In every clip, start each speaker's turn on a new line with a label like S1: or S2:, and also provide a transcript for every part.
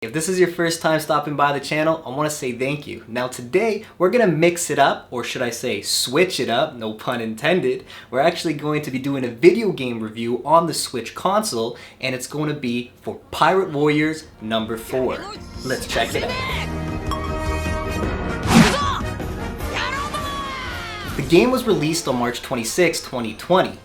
S1: If this is your first time stopping by the channel, I want to say thank you. Now today, we're going to mix it up, or should I say switch it up, no pun intended. We're actually going to be doing a video game review on the Switch console, and it's going to be for Pirate Warriors number 4. Let's check it out. The game was released on March 26, 2020.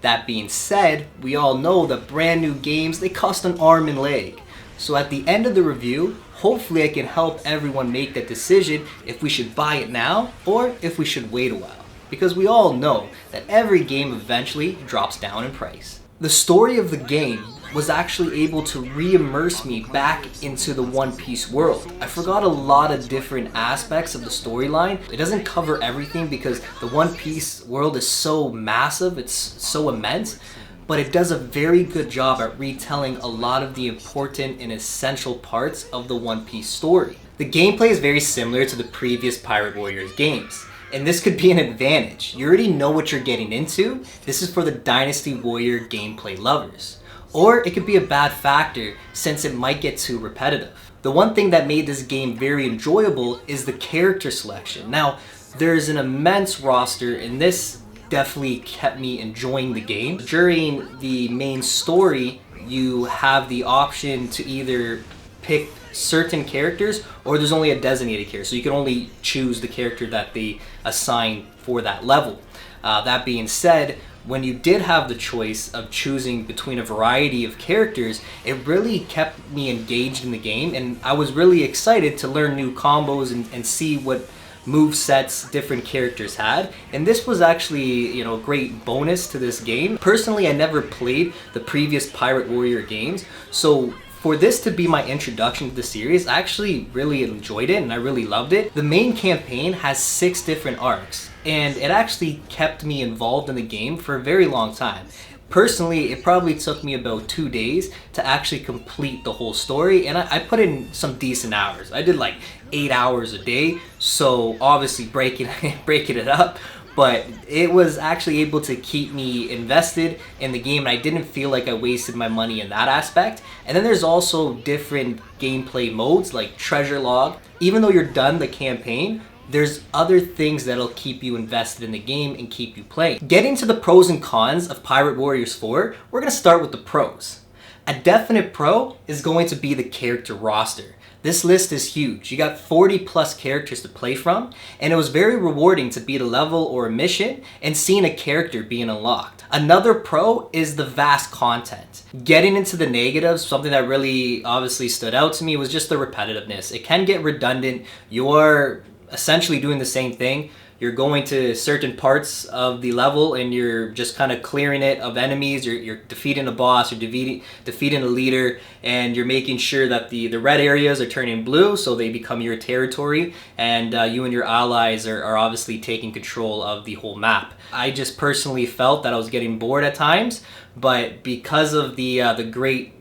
S1: That being said, we all know that brand new games, they cost an arm and leg. So at the end of the review, hopefully I can help everyone make that decision if we should buy it now or if we should wait a while. Because we all know that every game eventually drops down in price. The story of the game was actually able to re-immerse me back into the One Piece world. I forgot a lot of different aspects of the storyline. It doesn't cover everything because the One Piece world is so massive, it's so immense. But it does a very good job at retelling a lot of the important and essential parts of the One Piece story. The gameplay is very similar to the previous Pirate Warriors games, and this could be an advantage. You already know what you're getting into. This is for the Dynasty Warrior gameplay lovers. Or it could be a bad factor since it might get too repetitive. The one thing that made this game very enjoyable is the character selection. Now, there's an immense roster, and this definitely kept me enjoying the game. During the main story, you have the option to either pick certain characters or there's only a designated character, so you can only choose the character that they assign for that level. That being said, when you did have the choice of choosing between a variety of characters, it really kept me engaged in the game, and I was really excited to learn new combos and see what move sets different characters had, and this was actually, a great bonus to this game. Personally, I never played the previous Pirate Warrior games, so for this to be my introduction to the series, I actually really enjoyed it and I really loved it. The main campaign has 6 different arcs, and it actually kept me involved in the game for a very long time. Personally, it probably took me about 2 days to actually complete the whole story, and I put in some decent hours. I did like 8 hours a day, so obviously breaking it up, but it was actually able to keep me invested in the game, and I didn't feel like I wasted my money in that aspect. And then there's also different gameplay modes like Treasure Log. Even though you're done the campaign, there's other things that'll keep you invested in the game and keep you playing. Getting to the pros and cons of Pirate Warriors 4, we're gonna start with the pros. A definite pro is going to be the character roster. This list is huge. You got 40 plus characters to play from, and it was very rewarding to beat a level or a mission and seeing a character being unlocked. Another pro is the vast content. Getting into the negatives, something that really obviously stood out to me was just the repetitiveness. It can get redundant. You're essentially doing the same thing. You're going to certain parts of the level and you're just kind of clearing it of enemies. You're defeating a boss, you're defeating a leader, and you're making sure that the red areas are turning blue so they become your territory, and you and your allies are obviously taking control of the whole map. I just personally felt that I was getting bored at times, but because of the great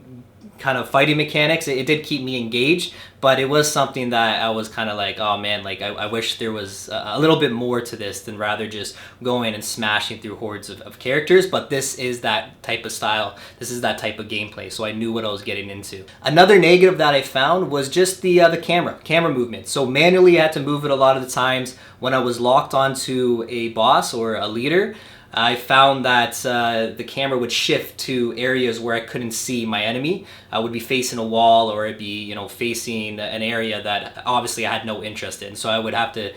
S1: kind of fighting mechanics, it did keep me engaged, but it was something that I was kind of like, oh man, like I wish there was a little bit more to this than rather just going and smashing through hordes of characters. But this is that type of style, this is that type of gameplay, so I knew what I was getting into. Another negative that I found was just the camera movement. So manually I had to move it a lot of the times. When I was locked onto a boss or a leader, I found that the camera would shift to areas where I couldn't see my enemy. I would be facing a wall, or it'd be, facing an area that obviously I had no interest in. So I would have to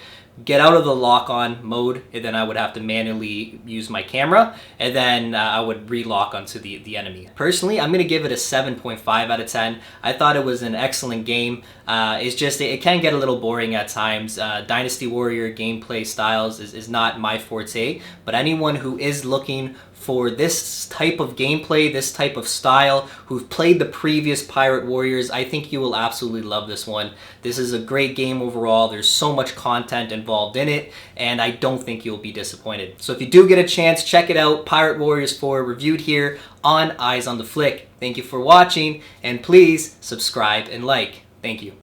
S1: get out of the lock-on mode, and then I would have to manually use my camera, and then I would re-lock onto the enemy. Personally, I'm going to give it a 7.5 out of 10. I thought it was an excellent game. It's just, it can get a little boring at times. Dynasty Warrior gameplay styles is not my forte, but anyone who is looking for this type of gameplay, this type of style, who've played the previous Pirate Warriors, I think you will absolutely love this one. This is a great game overall. There's so much content involved in it, and I don't think you'll be disappointed. So if you do get a chance, check it out. Pirate Warriors 4 reviewed here on Eyes on the Flick. Thank you for watching, and please subscribe and like. Thank you.